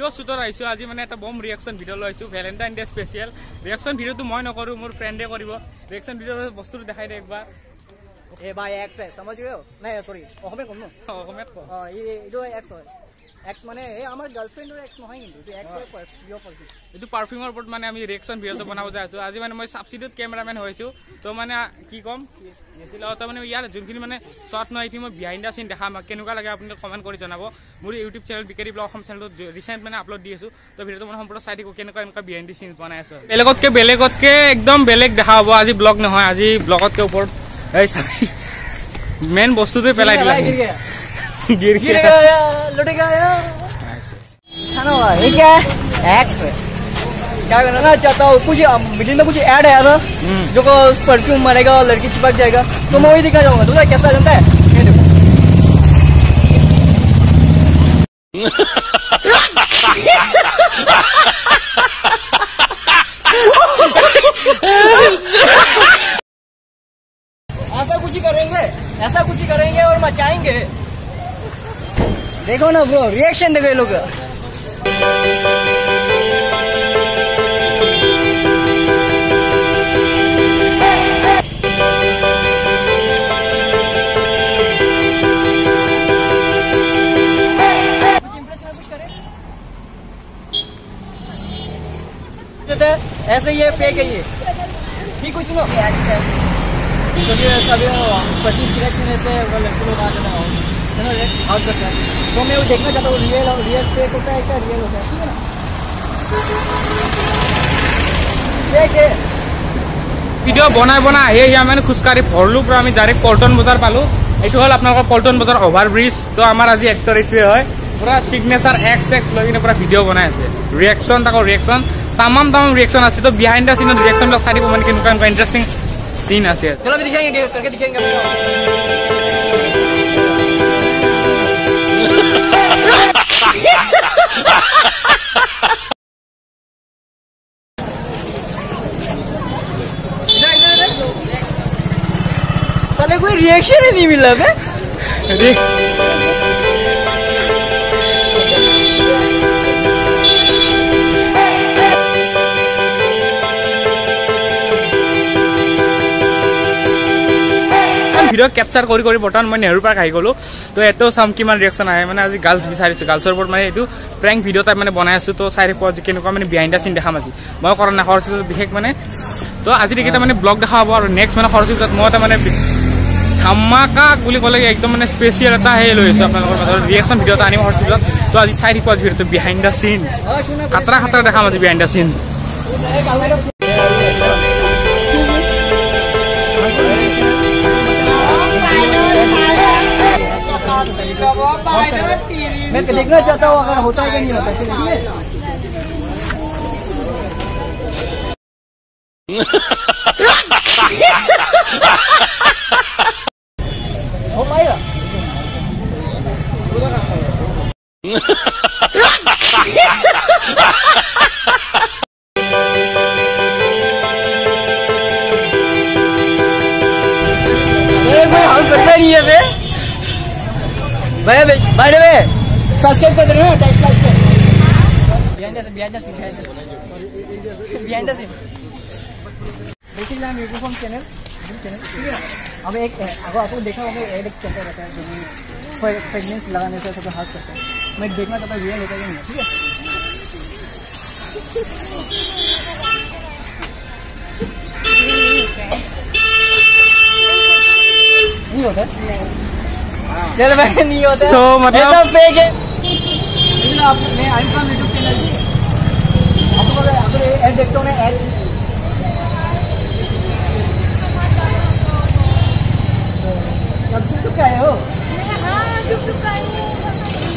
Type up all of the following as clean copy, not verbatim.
video শুটত আইছো আজি মানে এটা বম ৰিয়েকচন ভিডিও লৈছো ভ্যালেন্টাইন ডে স্পেশাল ৰিয়েকচন ভিডিওটো মই নকৰো মোৰ ফ্ৰেন্ডে কৰিব ৰিয়েকচন ভিডিওৰ বস্তুটো দেখাই দে একবাৰ ए भाई एक्स है समझ गए हो नहीं सॉरी ओहमे कोन অসমীয়াত ক ये जो एक्स है एक्स माने ए हमर गर्लफ्रेंड और एक्स নহয় কিন্তু एक्स है पियो परफ्यूम এটো পারফিউমৰ ওপৰত মানে আমি ৰিয়েকচন ভিডিওটো বনাব যাই আছো আজি মানে মই সাবস্টিটিউট ক্যামেৰাম্যান হৈছো তো মানে কি কম নেছিলা তো মানে ইয়াৰ যোনখিনি মানে শর্ট নহয় কি মই বিহাইন্ড দা সিন দেখাম কেনেকুৱা লাগে আপুনি কমেন্ট কৰি জনাব মোৰ ইউটিউব চেনেল বিকেৰি ব্লগ অসম চেনেলত ৰিসেন্ট মানে আপলোড দি আছো তো ভিডিওটো মানে সম্পূৰ্ণ চাই দিও কেনেকুৱা বিহাইন্ড দি সিন বনাই আছো বেলেগতকে একদম বেলেগ দেখাব আজি ব্লগ নহয় আজি ব্লগতকে ওপৰত এই मेन वस्तु तो पहला गिर गया लुट गया खाना हुआ ये क्या है एक्स क्या करना चाहता हूँ कुछ मिडिल में कुछ ऐड है ना जो को परफ्यूम मारेगा और लड़की चिपक जाएगा तो मैं वही दिखा जाऊंगा दूसरा कैसा जनता है ये देखो ऐसा कुछ ही करेंगे और मचाएंगे देखो ना ब्रो रिएक्शन देखो ये लोग कुछ इंप्रेशन कुछ करें ऐसे ये फेक है ये ठीक कुछ सुनो चलिए सभी 25 सिलेक्शन से वो लड़के लोग आ जाते हैं चलो आउट करते हैं तो मैं वो देखना चाहता हूँ रियल फेक होता है क्या रियल होता है ठीक है ना फेक है ভিডিও বনাই মানে খুচকাৰি ভৰলু পৰা আমি ডাইৰেক্ট পল্টন বজাৰ পালো এইটো হল আপোনালোকৰ পল্টন বজাৰ ওভাৰ ব্ৰিজ তো আমাৰ আজি এক্টৰ এইটোৱে হয় পুৰা সিগনেচাৰ এক্স লৈ কিনে পুৰা ভিডিও বনাই আছে ৰিয়েকচন তামাম ৰিয়েকচন আছে তো বিহাইন্ড দা সিনৰ ৰিয়েকচন বিলাক চাই দিব মানে কেনেকুৱা ইন্টাৰেষ্টিং सीन आसे चलो अभी दिखाएंगे करके दिखाएंगे साले कोई रिएक्शन ही नहीं मिला बे ভিডিও ক্যাপচার কৰি বৰ্তমান মই নেহৰু পাৰ্ক আহি গলো তো এটো সাম কিমান ৰিয়েকচন আহে মানে আজি গাৰ্লছ বিচাৰিছো গাৰ্লছৰ ওপৰত মানে এইটো প্ৰ্যাঙ্ক ভিডিও টাইপ মানে বনাই আছো তো চাই পোৱা যে কেনেকুৱা মানে বিহাইন্ড দা সিন দেখাম আজি মই কৰা না খৰচ বিশেষ মানে তো আজি দেখি মানে ব্লগ দেখাব আৰু নেক্সট মানে খৰচ মই এটা মানে ধামাকা বুলি ক'লে একদম মানে স্পেচিয়েল এটা হে লৈছো আপোনালোকৰ মাজত ৰিয়েকচন ভিডিও এটা আনিম খৰচ তো আজি চাই পোৱা ভিডিওটো বিহাইন্ড দা সিন খাতৰা দেখাম আজি বিহাইন্ড দা সিন मैं देखना चाहता हूँ अगर होता है कि नहीं होता हो पाएगा नहीं है भाई बाय द वे सब्सक्राइब कर देना टाइप लाइक कर बिहाइंड द सीन बेसिकली हम यूट्यूब फॉर्म चैनल अब एक अगर आपको देखा होगा एड चलता रहता है प्रेगनेंस लगाने से सब हाथ करता है मैं देखना चाहता हूँ रियल होता है नहीं ठीक है नहीं होता चल भाई नहीं होता तो मतलब फेक है मैं आई फ्रॉम यूट्यूब चैनल आपको अगर ऐड देखते हो ना ऐड अब चुप का है हो हां चुप का है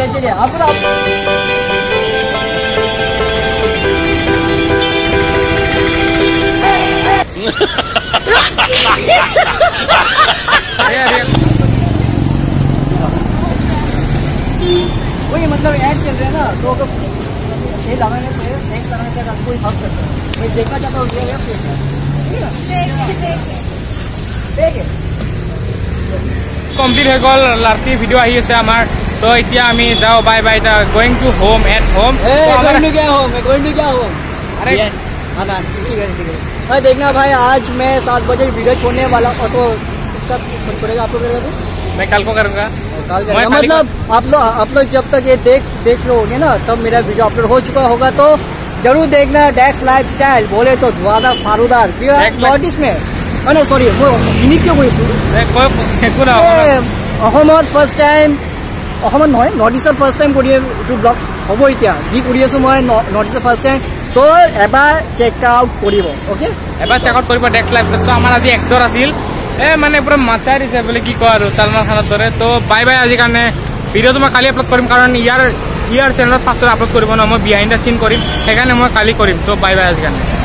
चलिए आप वही मतलब ऐड चल रहे हैं ना तो ये लगाने से नेक्स्ट लगाने से कोई हक करता है मैं देखना चाहता हूँ ये कम्प्लीट हो गल लार्टी भिडिओ आहि আছে আমাৰ তো এতিয়া আমি যাওঁ bye bye going to home at home भाई देखना भाई आज मैं 7 बजे वीडियो छोड़ने वाला हूँ तो कब छोड़ेगा आप लोग करेगा मैं कल को करूँगा मतलब आप लोग जब तक ये देख लोगे ना तब मेरा वीडियो अपलोड हो चुका होगा तो जरूर देखना डेक्स लाइफस्टाइल बोले तो धुआंधार फारूदार नॉर्थ ईस्ट में अरे सॉरी वो हिंदी क्यों কৈছো অসমত ফার্স্ট টাইম অসমত নহয় নর্থ ইস্টত ফার্স্ট টাইম কৰি এইটো ব্লগ হ'ব এতিয়া যি কৰি আছো মই নর্থ ইস্টত ফার্স্ট টাইম তো এবাৰ চেক আউট কৰিব ওকে এবাৰ চেক আউট কৰিব ডেক্স লাইফস্টাইল তো আমাৰ আজি এক্টৰ আছিল মানে পুৰা মাথাই দিছে বোলে কি কয় আৰু সলমান খানৰ দৰে তো বাই বাই আজি কাৰণে ভিডিঅ'টো মই কালি আপলোড কৰিম কাৰণ ইয়াৰ চেনেলত ফাৰ্ষ্টত আপলোড কৰিব ন মই বিহাইণ্ড দ্য চিন কৰিম সেইকাৰণে মই কালি কৰিম তো বাই বাই আজি কাৰণে